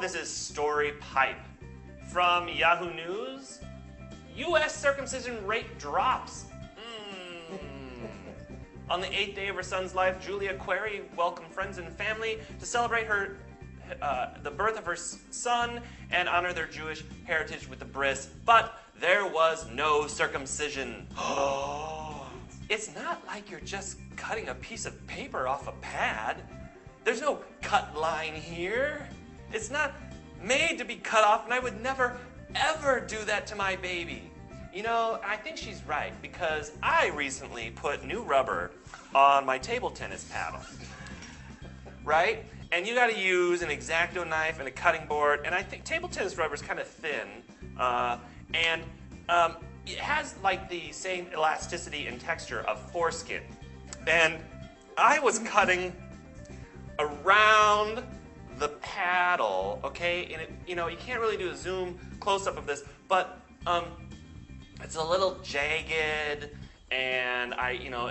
this is Story Pipe. From Yahoo News, U.S. circumcision rate drops. On the 8th day of her son's life, Julia Query welcomed friends and family to celebrate the birth of her son and honor their Jewish heritage with the bris. But there was no circumcision. It's not like you're just cutting a piece of paper off a pad. There's no cut line here. It's not made to be cut off, and I would never, ever do that to my baby. You know, I think she's right, because I recently put new rubber on my table tennis paddle, right? And you got to use an X-Acto knife and a cutting board, and I think table tennis rubber is kind of thin, and it has like the same elasticity and texture of foreskin. And I was cutting around the paddle, okay? And it, you know, you can't really do a zoom close-up of this, but it's a little jagged, and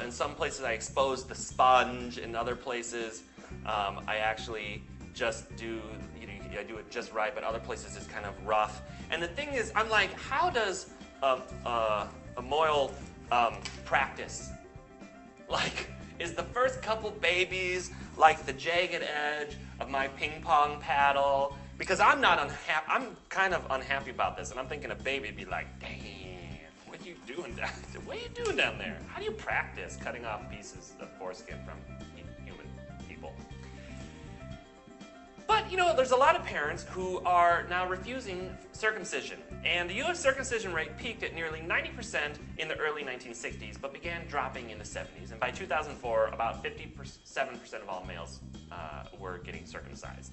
in some places I exposed the sponge. In other places, I actually just do, I do it just right, but other places it's kind of rough. And the thing is, I'm like, how does a mohel practice? Like, is the first couple babies like the jagged edge of my ping pong paddle? Because I'm not unhappy. I'm kind of unhappy about this, and I'm thinking a baby would be like, "Damn, what are you doing down? What are you doing down there? How do you practice cutting off pieces of foreskin from human people?" But, there's a lot of parents who are now refusing circumcision. And the U.S. circumcision rate peaked at nearly 90% in the early 1960s, but began dropping in the 70s. And by 2004, about 57% of all males were getting circumcised.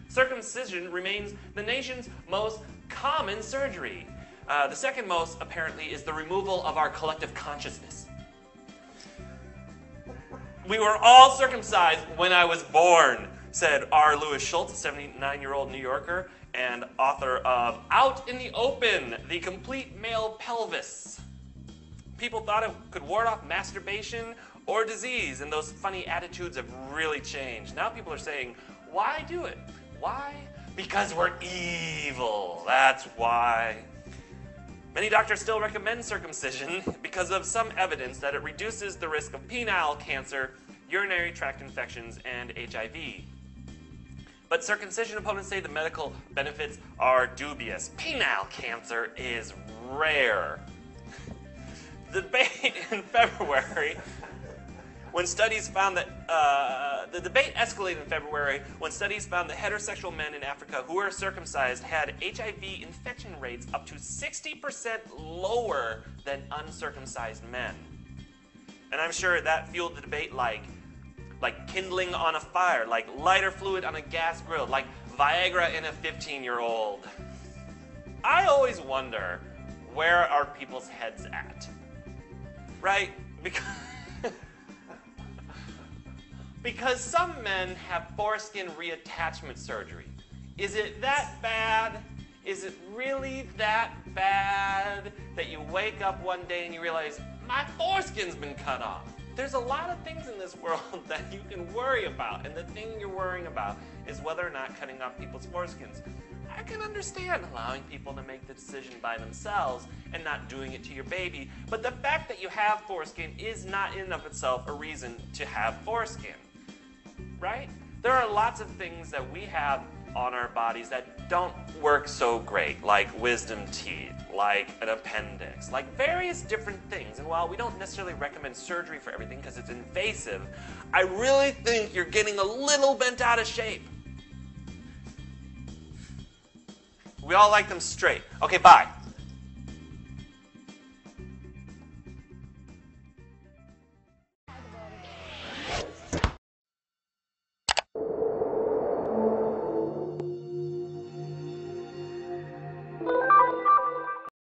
Circumcision remains the nation's most common surgery. The second most, apparently, is the removal of our collective consciousness. "We were all circumcised when I was born," said R. Lewis Schultz, a 79-year-old New Yorker and author of Out in the Open, The Complete Male Pelvis. People thought it could ward off masturbation or disease, and those funny attitudes have really changed. Now people are saying, why do it? Why? Because we're evil. That's why. Many doctors still recommend circumcision because of some evidence that it reduces the risk of penile cancer, urinary tract infections, and HIV. But circumcision opponents say the medical benefits are dubious. Penile cancer is rare. The debate in February, when studies found that the debate escalated in February when studies found that heterosexual men in Africa who were circumcised had HIV infection rates up to 60% lower than uncircumcised men. And I'm sure that fueled the debate like kindling on a fire, like lighter fluid on a gas grill, like Viagra in a 15-year-old. I always wonder, where are people's heads at? Right? Because some men have foreskin reattachment surgery. Is it that bad? Is it really that bad that you wake up one day and you realize, my foreskin's been cut off? There's a lot of things in this world that you can worry about, and the thing you're worrying about is whether or not cutting off people's foreskins. I can understand allowing people to make the decision by themselves and not doing it to your baby, but the fact that you have foreskin is not in and of itself a reason to have foreskin, right? There are lots of things that we have on our bodies that don't work so great, like wisdom teeth, like an appendix, like various different things. And while we don't necessarily recommend surgery for everything because it's invasive, I really think you're getting a little bent out of shape. We all like them straight. Okay, bye.